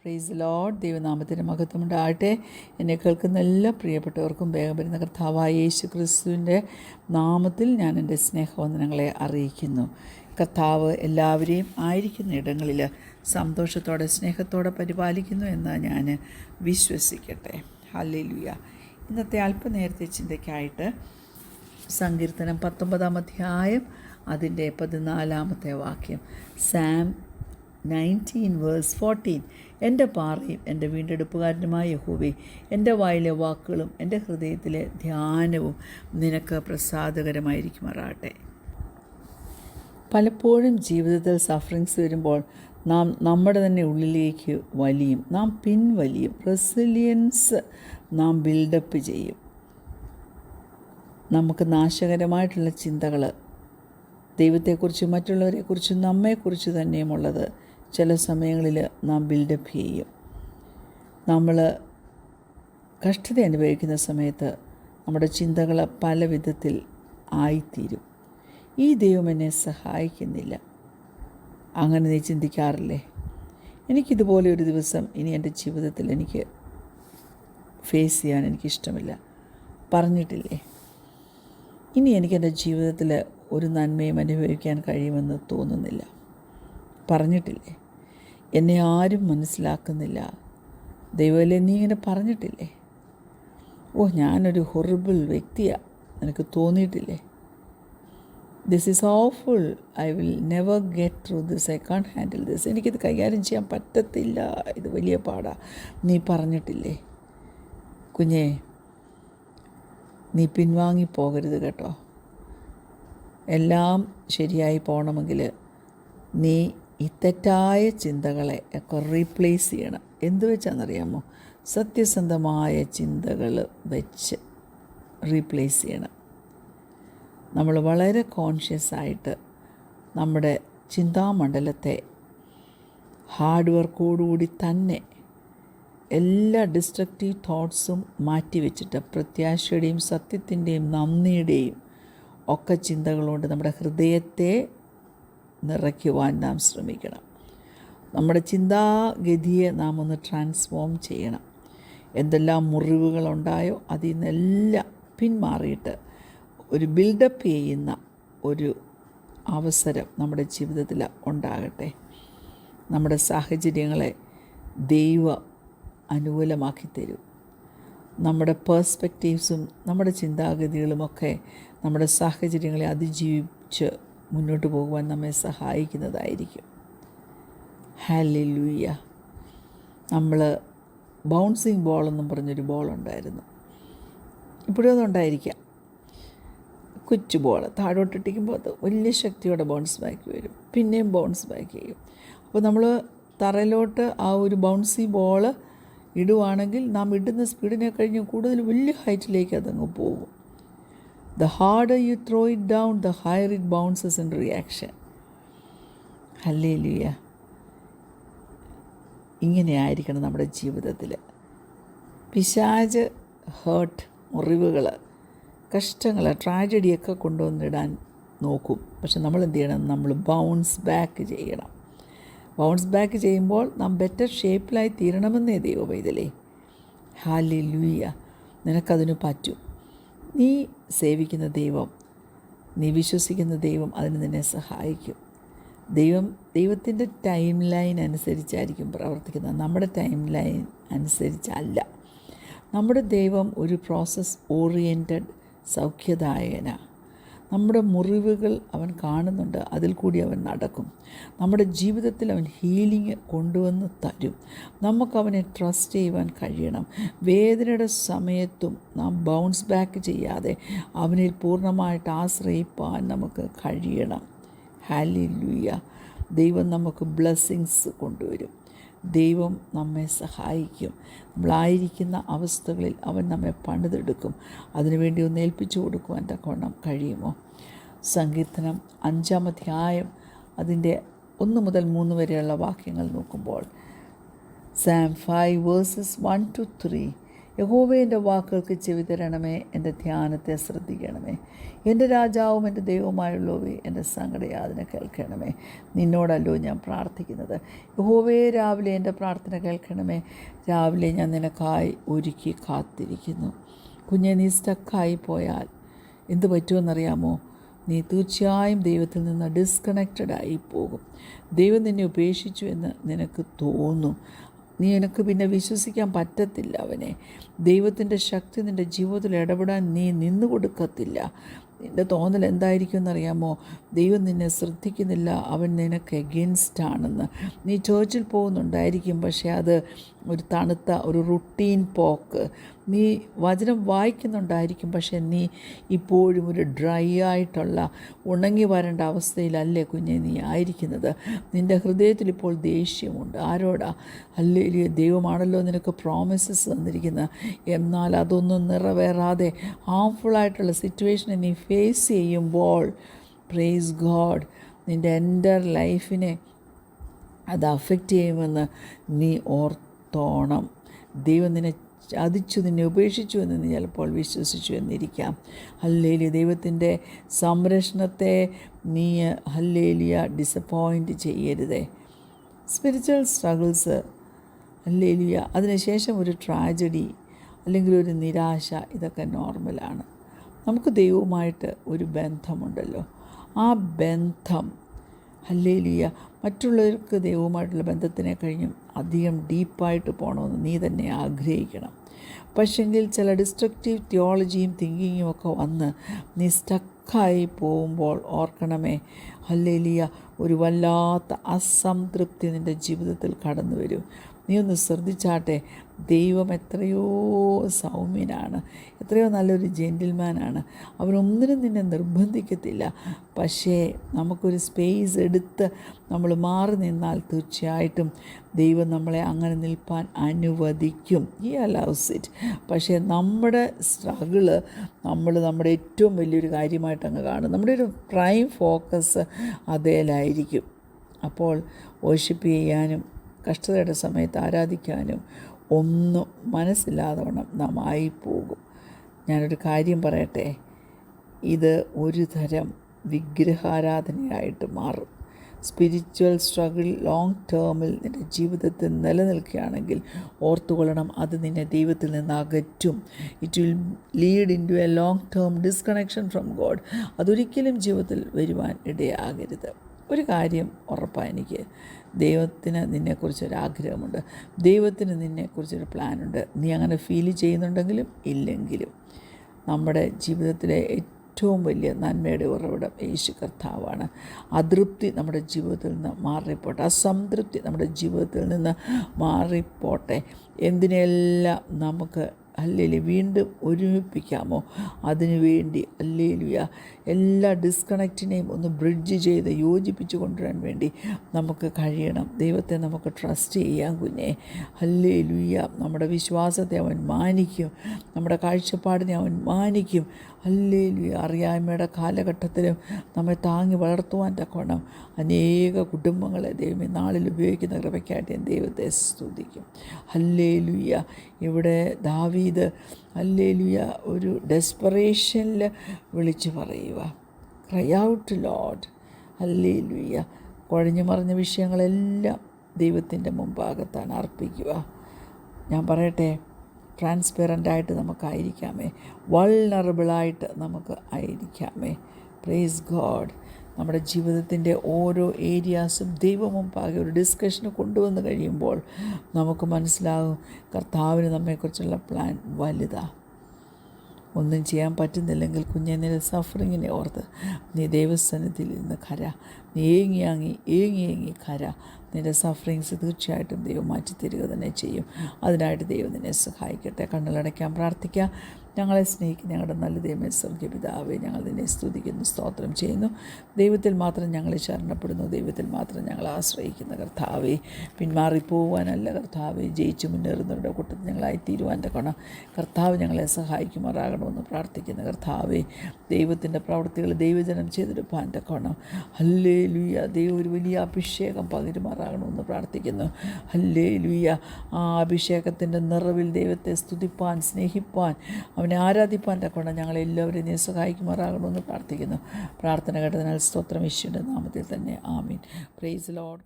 Praise Lord. ദൈവനാമത്തിന് മഹത്വമുണ്ടാകട്ടെ. എന്നെ കേൾക്കുന്ന എല്ലാ പ്രിയപ്പെട്ടവർക്കും വേഗം വരുന്ന കർത്താവായ യേശു ക്രിസ്തുവിൻ്റെ നാമത്തിൽ ഞാൻ എൻ്റെ സ്നേഹവന്ദനങ്ങളെ അറിയിക്കുന്നു. കർത്താവ് എല്ലാവരെയും ആയിരിക്കുന്ന ഇടങ്ങളിൽ സന്തോഷത്തോടെ സ്നേഹത്തോടെ പരിപാലിക്കുന്നു എന്ന് ഞാൻ വിശ്വസിക്കട്ടെ. ഹല്ലേലൂയ. ഇന്നത്തെ അല്പനേരത്തെ ചിന്തയ്ക്കായിട്ട് സങ്കീർത്തനം 19 അധ്യായം അതിൻ്റെ 14 വാക്യം, സാം 19:14. എൻ്റെ പാറയും എൻ്റെ വീണ്ടെടുപ്പുകാരനുമായ യഹോവേ, എൻ്റെ വായിലെ വാക്കുകളും എൻ്റെ ഹൃദയത്തിലെ ധ്യാനവും നിനക്ക് പ്രസാദകരമായിരിക്കുമാറാകട്ടെ. പലപ്പോഴും ജീവിതത്തിൽ സഫറിങ്സ് വരുമ്പോൾ നാം നമ്മുടെ തന്നെ ഉള്ളിലേക്ക് വലിയും, നാം പിൻവലിയും, റെസിലിയൻസ് നാം ബിൽഡപ്പ് ചെയ്യും. നമുക്ക് നാശകരമായിട്ടുള്ള ചിന്തകൾ, ദൈവത്തെക്കുറിച്ചും മറ്റുള്ളവരെക്കുറിച്ചും നമ്മെക്കുറിച്ച് തന്നെയുമുള്ളത് ചില സമയങ്ങളിൽ നാം ബിൽഡപ്പ് ചെയ്യും. നമ്മൾ കഷ്ടത അനുഭവിക്കുന്ന സമയത്ത് നമ്മുടെ ചിന്തകൾ പല വിധത്തിൽ ആയിത്തീരും. ഈ ദൈവം എന്നെ സഹായിക്കുന്നില്ല, അങ്ങനെ നീ ചിന്തിക്കാറില്ലേ? എനിക്കിതുപോലെ ഒരു ദിവസം ഇനി എൻ്റെ ജീവിതത്തിൽ എനിക്ക് ഫേസ് ചെയ്യാൻ എനിക്കിഷ്ടമില്ല, പറഞ്ഞിട്ടില്ലേ? ഇനി എനിക്കെൻ്റെ ജീവിതത്തിൽ ഒരു നന്മയും അനുഭവിക്കാൻ കഴിയുമെന്ന് തോന്നുന്നില്ല, പറഞ്ഞിട്ടില്ലേ? എന്നെ ആരും മനസ്സിലാക്കുന്നില്ല, ദൈവമല്ലേ നീ ഇങ്ങനെ പറഞ്ഞിട്ടില്ലേ? ഞാനൊരു ഹൊറിബിൾ വ്യക്തിയാണ്, നിനക്ക് തോന്നിയിട്ടില്ലേ? This is awful, I will never get through this, I can't handle this, എനിക്കിത് കൈകാര്യം ചെയ്യാൻ പറ്റത്തില്ല, ഇത് വലിയ പാടാ, നീ പറഞ്ഞിട്ടില്ലേ? കുഞ്ഞേ, നീ പിൻവാങ്ങിപ്പോകരുത് കേട്ടോ. എല്ലാം ശരിയായി പോകണമെങ്കിൽ നീ ഈ തെറ്റായ ചിന്തകളെ ഒക്കെ റീപ്ലേസ് ചെയ്യണം. എന്ത് വെച്ചാണെന്നറിയാമോ? സത്യസന്ധമായ ചിന്തകൾ വെച്ച് റീപ്ലേസ് ചെയ്യണം. നമ്മൾ വളരെ കോൺഷ്യസ് ആയിട്ട് നമ്മുടെ ചിന്താമണ്ഡലത്തെ ഹാർഡ് വർക്കോടുകൂടി തന്നെ എല്ലാ ഡിസ്ട്രക്റ്റീവ് തോട്ട്സും മാറ്റിവെച്ചിട്ട് പ്രത്യാശയുടെയും സത്യത്തിൻ്റെയും നന്ദിയുടെയും ഒക്കെ ചിന്തകളുകൊണ്ട് നമ്മുടെ ഹൃദയത്തെ നിറയ്ക്കുവാൻ നാം ശ്രമിക്കണം. നമ്മുടെ ചിന്താഗതിയെ നാം ഒന്ന് ട്രാൻസ്ഫോം ചെയ്യണം. എന്തെല്ലാം മുറിവുകളുണ്ടായോ അതിൽ നിന്നെല്ലാം പിന്മാറിയിട്ട് ഒരു ബിൽഡപ്പ് ചെയ്യുന്ന ഒരു അവസരം നമ്മുടെ ജീവിതത്തിൽ ഉണ്ടാകട്ടെ. നമ്മുടെ സാഹചര്യങ്ങളെ ദൈവം അനുകൂലമാക്കി തരും. നമ്മുടെ പേഴ്സ്പെക്റ്റീവ്സും നമ്മുടെ ചിന്താഗതികളുമൊക്കെ നമ്മുടെ സാഹചര്യങ്ങളെ അതിജീവിച്ച് മുന്നോട്ട് പോകുവാൻ നമ്മെ സഹായിക്കുന്നതായിരിക്കും. ഹല്ലേലൂയ. നമ്മൾ ബൗൺസിങ് ബോളെന്നും പറഞ്ഞൊരു ബോളുണ്ടായിരുന്നു, ഇപ്പോഴും അതുണ്ടായിരിക്കാം. കൊച്ചു ബോൾ താഴോട്ടിട്ടിക്കുമ്പോൾ അത് വലിയ ശക്തിയോടെ ബൗൺസ് ബാക്ക് വരും, പിന്നെയും ബൗൺസ് ബാക്ക് ചെയ്യും. അപ്പോൾ നമ്മൾ തറയിലോട്ട് ആ ഒരു ബൗൺസി ബോൾ ഇടുവാണെങ്കിൽ നാം ഇടുന്ന സ്പീഡിനെ കഴിഞ്ഞ് കൂടുതൽ വലിയ ഹൈറ്റിലേക്ക് അതങ്ങ് പോകും. The harder you throw it down, the higher it bounces in reaction. Hallelujah. ഇങ്ങനെയായിരിക്കണം നമ്മുടെ ജീവിതത്തിൽ. പിശാച് ഹേർട്ട്, മുറിവുകൾ, കഷ്ടങ്ങൾ, ട്രാജഡിയൊക്കെ കൊണ്ടുവന്നിടാൻ നോക്കും. പക്ഷെ നമ്മൾ എന്ത് ചെയ്യണം? നമ്മൾ ബൗൺസ് ബാക്ക് ചെയ്യണം. ബൗൺസ് ബാക്ക് ചെയ്യുമ്പോൾ നാം ബെറ്റർ ഷേപ്പിലായി തീരണമെന്നേ ദൈവം ഇതിലേ. ഹല്ലേലൂയ. നിനക്കതിന് പറ്റും. നീ സേവിക്കുന്ന ദൈവം, നീ വിശ്വസിക്കുന്ന ദൈവം അതിന് നിന്നെ സഹായിക്കും. ദൈവത്തിൻ്റെ ടൈം ലൈൻ അനുസരിച്ചായിരിക്കും പ്രവർത്തിക്കുന്നത്, നമ്മുടെ ടൈം ലൈൻ അനുസരിച്ചല്ല. നമ്മുടെ ദൈവം ഒരു പ്രോസസ് ഓറിയൻറ്റഡ് സൗഖ്യദായകനാണ്. നമ്മുടെ മുറിവുകൾ അവൻ കാണുന്നുണ്ട്, അതിൽ കൂടി അവൻ നടക്കും. നമ്മുടെ ജീവിതത്തിൽ അവൻ ഹീലിംഗ് കൊണ്ടുവന്ന് തരും. നമുക്കവനെ ട്രസ്റ്റ് ചെയ്യുവാൻ കഴിയണം. വേദനയുടെ സമയത്തും നാം ബൗൺസ് ബാക്ക് ചെയ്യാതെ അവനിൽ പൂർണ്ണമായിട്ട് ആശ്രയിപ്പാൻ നമുക്ക് കഴിയണം. ഹല്ലേലൂയ. ദൈവം നമുക്ക് ബ്ലെസ്സിങ്സ് കൊണ്ടുവരും. ദൈവം നമ്മെ സഹായിക്കും. നമ്മളായിരിക്കുന്ന അവസ്ഥകളിൽ അവൻ നമ്മെ പണിതെടുക്കും. അതിനുവേണ്ടി ഒന്ന് ഏൽപ്പിച്ചു കൊടുക്കുവാൻ തക്കവണ്ണം കഴിയുമോ? സങ്കീർത്തനം 5 അധ്യായം അതിൻ്റെ 1 മുതൽ 3 വരെയുള്ള വാക്യങ്ങൾ നോക്കുമ്പോൾ, Psalm 5:1-3. യഹോവേ, എൻ്റെ വാക്കുകൾക്ക് ചെവി തരണമേ, എൻ്റെ ധ്യാനത്തെ ശ്രദ്ധിക്കണമേ. എൻ്റെ രാജാവും എൻ്റെ ദൈവവുമായുള്ളവേ, എൻ്റെ സങ്കടയാതന കേൾക്കണമേ. നിന്നോടല്ലോ ഞാൻ പ്രാർത്ഥിക്കുന്നത്. യഹോവേ, രാവിലെ എൻ്റെ പ്രാർത്ഥന കേൾക്കണമേ. രാവിലെ ഞാൻ നിനക്കായി ഒരുക്കി കാത്തിരിക്കുന്നു. കുഞ്ഞെ, നീ സ്റ്റക്കായി പോയാൽ എന്ത് പറ്റുമെന്നറിയാമോ? നീ തീർച്ചയായും ദൈവത്തിൽ നിന്ന് ഡിസ്കണക്റ്റഡായി പോകും. ദൈവം നിന്നെ ഉപേക്ഷിച്ചു എന്ന് നിനക്ക് തോന്നും. നിനക്ക് പിന്നെ വിശ്വസിക്കാൻ പറ്റത്തില്ല അവനെ. ദൈവത്തിൻ്റെ ശക്തി നിൻ്റെ ജീവിതത്തിൽ ഇടപെടാൻ നീ നിന്നു കൊടുക്കത്തില്ല. നിൻ്റെ തോന്നൽ എന്തായിരിക്കും എന്നറിയാമോ? ദൈവം നിന്നെ ശ്രദ്ധിക്കുന്നില്ല, അവൻ നിനക്ക് എഗെയിൻസ്റ്റാണെന്ന്. നീ ചേർച്ചിൽ പോകുന്നുണ്ടായിരിക്കും, പക്ഷേ അത് ഒരു തണുത്ത ഒരു റുട്ടീൻ പോക്ക്. നീ വചനം വായിക്കുന്നുണ്ടായിരിക്കും, പക്ഷേ നീ ഇപ്പോഴും ഒരു ഡ്രൈ ആയിട്ടുള്ള ഉണങ്ങി വരേണ്ട അവസ്ഥയിലല്ലേ കുഞ്ഞെ നീ ആയിരിക്കുന്നത്. നിൻ്റെ ഹൃദയത്തിൽ ഇപ്പോൾ ദേഷ്യമുണ്ട്. ആരോടാ? ഹല്ലേലൂയ, ദൈവമാണല്ലോ നിനക്ക് പ്രോമിസസ് തന്നിരിക്കുന്നത്. എന്നാൽ അതൊന്നും നിറവേറാതെ ഹാംഫുള്ളായിട്ടുള്ള സിറ്റുവേഷനെ നീ ഫേസ് ചെയ്യുമ്പോൾ, പ്രൈസ് ഗോഡ്, നിൻ്റെ എൻ്റർ ലൈഫിനെ അത് അഫക്റ്റ് ചെയ്യുമെന്ന് നീ ഓർത്തോണം. ദൈവം നിന്നെ ചതിച്ചു, നിന്നെ ഉപേക്ഷിച്ചു എന്ന് നീ ചിലപ്പോൾ വിശ്വസിച്ചു എന്നിരിക്കാം. ഹല്ലേലൂയ, ദൈവത്തിൻ്റെ സംരക്ഷണത്തെ നീ ഹല്ലേലൂയ ഡിസപ്പോയിൻറ്റ് ചെയ്യരുതേ. സ്പിരിച്വൽ സ്ട്രഗിൾസ്, ഹല്ലേലൂയ, അതിനുശേഷം ഒരു ട്രാജഡി അല്ലെങ്കിൽ ഒരു നിരാശ, ഇതൊക്കെ നോർമലാണ്. നമുക്ക് ദൈവവുമായിട്ട് ഒരു ബന്ധമുണ്ടല്ലോ. ആ ബന്ധം, ഹല്ലേലൂയ, മറ്റുള്ളവർക്ക് ദൈവവുമായിട്ടുള്ള ബന്ധത്തിനെ കഴിഞ്ഞും അധികം ഡീപ്പായിട്ട് പോകണമെന്ന് നീ തന്നെ ആഗ്രഹിക്കണം. പക്ഷെങ്കിൽ ചില ഡിസ്ട്രക്റ്റീവ് തിയോളജിയും തിങ്കിങ്ങും ഒക്കെ വന്ന് നീ സ്റ്റക്കായി പോകുമ്പോൾ ഓർക്കണമേ, ഹല്ലേലൂയ, ഒരു വല്ലാത്ത അസംതൃപ്തി നിൻ്റെ ജീവിതത്തിൽ കടന്നു വരും. നീ ഒന്ന് ശ്രദ്ധിച്ചാട്ടെ, ദൈവം എത്രയോ സൗമ്യനാണ്, എത്രയോ നല്ലൊരു ജെൻറ്റിൽമാനാണ്. അവനൊന്നിനും നിന്നെ നിർബന്ധിക്കത്തില്ല. പക്ഷേ നമുക്കൊരു സ്പേസ് എടുത്ത് നമ്മൾ മാറി നിന്നാൽ തീർച്ചയായിട്ടും ദൈവം നമ്മളെ അങ്ങനെ നിൽപ്പാൻ അനുവദിക്കും. He allows it. പക്ഷേ നമ്മുടെ സ്ട്രഗിള് നമ്മുടെ ഏറ്റവും വലിയൊരു കാര്യമായിട്ട് അങ്ങ് കാണും. നമ്മുടെ ഒരു പ്രൈം ഫോക്കസ് അതേലായിരിക്കും. അപ്പോൾ വർഷിപ്പ് ചെയ്യാനും കഷ്ടതയുടെ സമയത്ത് ആരാധിക്കാനും ഒന്നും മനസ്സില്ലാതവണ്ണം നാം ആയിപ്പോകും. ഞാനൊരു കാര്യം പറയട്ടെ, ഇത് ഒരു തരം വിഗ്രഹാരാധനയായിട്ട് മാറും. സ്പിരിച്വൽ സ്ട്രഗിൾ ലോങ് ടേമിൽ നിൻ്റെ ജീവിതത്തിൽ നിലനിൽക്കുകയാണെങ്കിൽ ഓർത്തുകൊള്ളണം, അത് നിന്നെ ദൈവത്തിൽ നിന്ന് അകറ്റും. It will lead into a long term disconnection from God. അതൊരിക്കലും ജീവിതത്തിൽ വരുവാൻ ഇടയാകരുത്. ഒരു കാര്യം ഉറപ്പാണ് എനിക്ക്, ദൈവത്തിന് നിന്നെക്കുറിച്ചൊരാഗ്രഹമുണ്ട്, ദൈവത്തിന് നിന്നെക്കുറിച്ചൊരു പ്ലാനുണ്ട്. നീ അങ്ങനെ ഫീൽ ചെയ്യുന്നുണ്ടെങ്കിലും ഇല്ലെങ്കിലും നമ്മുടെ ജീവിതത്തിലെ ഏറ്റവും വലിയ നന്മയുടെ ഉറവിടം യേശു കർത്താവാണ്. അതൃപ്തി നമ്മുടെ ജീവിതത്തിൽ നിന്ന് മാറിപ്പോട്ടെ, അസംതൃപ്തി നമ്മുടെ ജീവിതത്തിൽ നിന്ന് മാറിപ്പോട്ടെ. എന്തിനെല്ലാം നമുക്ക് ഹല്ലേലൂയ വീണ്ടും ഒരുമിപ്പിക്കാമോ, അതിനുവേണ്ടി ഹല്ലേലൂയ എല്ലാ ഡിസ്കണക്റ്റിനെയും ഒന്ന് ബ്രിഡ്ജ് ചെയ്ത് യോജിപ്പിച്ച് കൊണ്ടുവരാൻ വേണ്ടി നമുക്ക് കഴിയണം. ദൈവത്തെ നമുക്ക് ട്രസ്റ്റ് ചെയ്യാം കുഞ്ഞെ. ഹല്ലേലൂയ, നമ്മുടെ വിശ്വാസത്തെ അവൻ മാനിക്കും, നമ്മുടെ കാഴ്ചപ്പാടിനെ അവൻ മാനിക്കും. ഹല്ലേലൂയ, അറിയായ്മയുടെ കാലഘട്ടത്തിലും നമ്മെ താങ്ങി വളർത്തുവാൻ തക്കവണ്ണം അനേക കുടുംബങ്ങളെ ദൈവം ഈ നാളിൽ ഉപയോഗിക്കുന്ന കൃപയ്ക്കായിട്ട് ഞാൻ ദൈവത്തെ സ്തുതിക്കും. ഹല്ലേലൂയ, ഇവിടെ ദാവീദ് ഹല്ലേലൂയ ഒരു ഡെസ്പറേഷനിൽ വിളിച്ചു പറയുക, ക്രൈ ഔട്ട് ലോർഡ്. ഹല്ലേലൂയ, കുഴഞ്ഞു മറിഞ്ഞ വിഷയങ്ങളെല്ലാം ദൈവത്തിൻ്റെ മുമ്പാകത്താണ് അർപ്പിക്കുക. ഞാൻ പറയട്ടെ, ട്രാൻസ്പെറൻ്റായിട്ട് നമുക്കായിരിക്കാമേ, വൾണറബിളായിട്ട് നമുക്ക് ആയിരിക്കാമേ. Praise God. നമ്മുടെ ജീവിതത്തിൻ്റെ ഓരോ ഏരിയാസും ദൈവം മുമ്പാകെ ഒരു ഡിസ്കഷന് കൊണ്ടുവന്ന് കഴിയുമ്പോൾ നമുക്ക് മനസ്സിലാകും കർത്താവിന് നമ്മെക്കുറിച്ചുള്ള പ്ലാൻ വലുതാണ്. ഒന്നും ചെയ്യാൻ പറ്റുന്നില്ലെങ്കിൽ കുഞ്ഞെ, നിന്റെ സഫറിങ്ങിനെ ഓർത്ത് നീ ദൈവസന്നിധിയിൽ നിന്ന് കര. നീ ഏങ്ങി കര. നിൻ്റെ സഫറിങ്സ് തീർച്ചയായിട്ടും ദൈവം മാറ്റിത്തരിക തന്നെ ചെയ്യും. അതിനായിട്ട് ദൈവം നിന്നെ സഹായിക്കട്ടെ. കണ്ണുകളടയ്ക്കാൻ പ്രാർത്ഥിക്കാം. ഞങ്ങളെ സ്നേഹിക്കുന്ന ഞങ്ങളുടെ നല്ല ദൈവമേ, സ്വർഗ്ഗീയ പിതാവേ, ഞങ്ങൾ നിന്നെ സ്തുതിക്കുന്നു, സ്തോത്രം ചെയ്യുന്നു. ദൈവത്തിൽ മാത്രം ഞങ്ങൾ ശരണപ്പെടുന്നു, ദൈവത്തിൽ മാത്രം ഞങ്ങൾ ആശ്രയിക്കുന്ന കർത്താവേ. പിന്മാറിപ്പോവാനല്ല കർത്താവേ, ജയിച്ചു മുന്നേറുന്നവരുടെ കൂട്ടത്തിൽ ഞങ്ങളായിത്തീരുവാൻ തക്കവണ്ണം കർത്താവ് ഞങ്ങളെ സഹായിക്കുമാറാകണമെന്ന് പ്രാർത്ഥിക്കുന്ന കർത്താവേ. ദൈവത്തിൻ്റെ പ്രവൃത്തികൾ ദൈവജനം ചെയ്തെടുപ്പാൻ തക്കവണ്ണം ഹല്ലേലൂയ, ദൈവം ഒരു വലിയ അഭിഷേകം പകരുമാറാകണമെന്ന് പ്രാർത്ഥിക്കുന്നു. ഹല്ലേലൂയ, ആ അഭിഷേകത്തിൻ്റെ നിറവിൽ ദൈവത്തെ സ്തുതിപ്പാൻ, സ്നേഹിപ്പാൻ, അവനെ ആരാധിപ്പാൻ തക്കവണ്ണം ഞങ്ങളെല്ലാവരെയും നീ സഹായിക്കുമാറാകണമെന്ന് പ്രാർത്ഥിക്കുന്നു. പ്രാർത്ഥന കേട്ടതിനാൽ സ്തോത്രം, യേശുവിൻ്റെ നാമത്തിൽ തന്നെ ആമീൻ. Praise the Lord.